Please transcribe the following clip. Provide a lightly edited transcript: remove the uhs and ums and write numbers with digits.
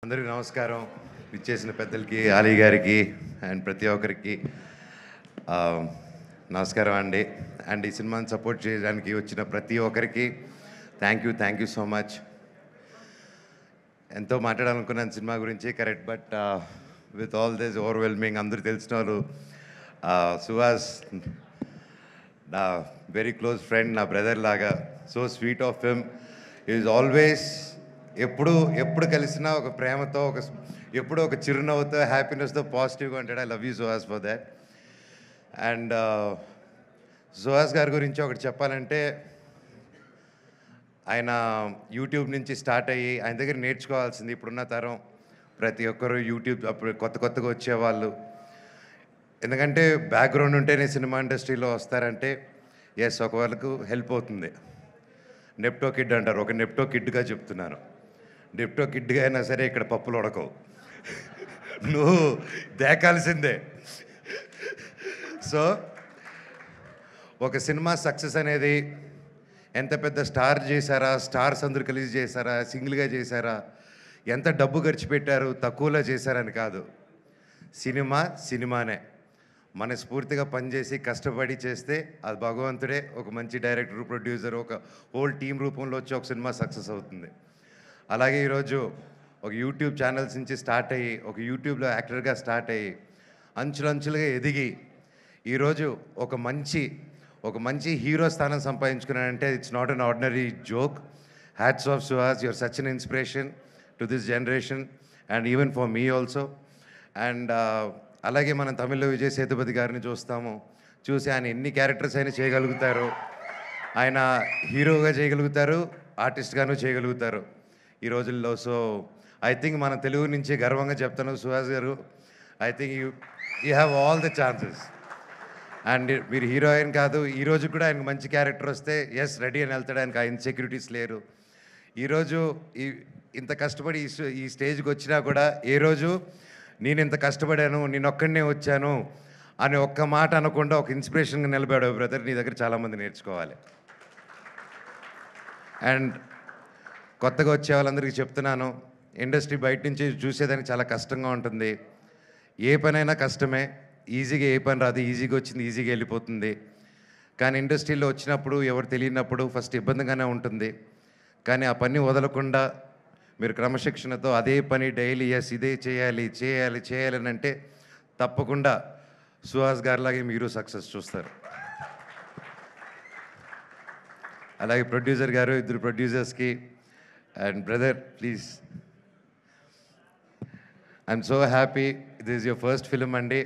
అందరికీ నమస్కారం. ఇచ్చేసిన పెద్దలకి, ఆలీ గారికి అండ్ ప్రతి ఒక్కరికి నమస్కారం అండి. అండ్ ఈ సినిమాని సపోర్ట్ చేయడానికి వచ్చిన ప్రతి ఒక్కరికి థ్యాంక్ యూ సో మచ్. ఎంతో మాట్లాడాలనుకున్నాను సినిమా గురించి, correct. But with all this overwhelming, అందరూ తెలిసిన వాళ్ళు, సుహాస్ నా వెరీ క్లోజ్ ఫ్రెండ్, నా బ్రదర్ లాగా, so sweet of him. Is always ఎప్పుడు కలిసినా ఒక ప్రేమతో, ఎప్పుడు ఒక చిరునవ్వుతో, హ్యాపీనెస్తో, పాజిటివ్గా ఉంటాడు. I love you Suhas for that. And Suhas గారి గురించి ఒకటి చెప్పాలంటే, ఆయన యూట్యూబ్ నుంచి స్టార్ట్ అయ్యి ఆయన దగ్గర నేర్చుకోవాల్సింది ఇప్పుడున్న తరం ప్రతి ఒక్కరు యూట్యూబ్, అప్పుడు కొత్తగా వచ్చేవాళ్ళు. ఎందుకంటే బ్యాక్గ్రౌండ్ ఉంటేనే సినిమా ఇండస్ట్రీలో వస్తారంటే ఎస్, ఒక వాళ్ళకు హెల్ప్ అవుతుంది. నెప్టో కిడ్ అంటారు, ఒక నెప్టో కిడ్గా చెప్తున్నాను. నెప్టో కిడ్గా అయినా సరే ఇక్కడ పప్పులు ఉడకవు, నువ్వు దేకాల్సిందే. సో ఒక సినిమా సక్సెస్ అనేది ఎంత పెద్ద స్టార్ చేశారా, స్టార్స్ అందరూ కలిసి చేశారా, సింగిల్గా చేశారా, ఎంత డబ్బు ఖర్చు పెట్టారు, తక్కువలో చేశారని కాదు. సినిమానే మనస్ఫూర్తిగా పనిచేసి కష్టపడి చేస్తే అది భగవంతుడే ఒక మంచి డైరెక్టర్, ప్రొడ్యూసర్, ఒక హోల్ టీం రూపంలో వచ్చి ఒక సినిమా సక్సెస్ అవుతుంది. అలాగే ఈరోజు ఒక యూట్యూబ్ ఛానల్స్ నుంచి స్టార్ట్ అయ్యి, ఒక యూట్యూబ్లో యాక్టర్గా స్టార్ట్ అయ్యి, అంచులంచులుగా ఎదిగి ఈరోజు ఒక మంచి హీరో స్థానం సంపాదించుకున్నానంటే it's not an ordinary joke. Hats off Suhas, your such an inspiration to this generation and even for me also. And అలాగే మనం తమిళ్లో విజయ్ సేతుపతి గారిని చూసి ఆయన ఎన్ని క్యారెక్టర్స్ అయినా చేయగలుగుతారు. ఆయన హీరోగా చేయగలుగుతారు, ఆర్టిస్ట్గాను చేయగలుగుతారు ఈ రోజుల్లో. సో ఐ థింక్ మన తెలుగు నుంచి గర్వంగా చెప్తాను, సుహాస్ గారు, I think you have all the chances. And మీరు హీరోయిన్ కాదు, ఈరోజు కూడా ఆయనకు మంచి క్యారెక్టర్ వస్తే ఎస్ రెడీ అని వెళ్తాడు. ఆయనకు ఆ ఇన్సెక్యూరిటీస్ లేరు. ఈరోజు ఇంత కష్టపడి ఈ స్టేజ్కి వచ్చినా కూడా ఏ రోజు నేను ఇంత కష్టపడాను, నేను ఒక్కడనే వచ్చాను అని ఒక్క మాట అనకుండా ఒక ఇన్స్పిరేషన్గా నిలబడావు బ్రదర్. నీ దగ్గర చాలామంది నేర్చుకోవాలి. అండ్ కొత్తగా వచ్చే వాళ్ళందరికీ చెప్తున్నాను, ఇండస్ట్రీ బయట నుంచి చూసేదానికి చాలా కష్టంగా ఉంటుంది. ఏ పనైనా కష్టమే, ఈజీగా ఏ పని రాదు, ఈజీగా వచ్చింది ఈజీగా వెళ్ళిపోతుంది. కానీ ఇండస్ట్రీలో వచ్చినప్పుడు ఎవరు తెలియనప్పుడు ఫస్ట్ ఇబ్బందిగానే ఉంటుంది. కానీ ఆ పని వదలకుండా మీరు క్రమశిక్షణతో అదే పని డైలీ ఎస్ ఇదే చేయాలి అని అంటే తప్పకుండా సుహాస్ గారిలాగే మీరు సక్సెస్ చూస్తారు. అలాగే ప్రొడ్యూసర్ గారు, ఇద్దరు ప్రొడ్యూసర్స్కి and brother please, I'm so happy. This is your first film అండి.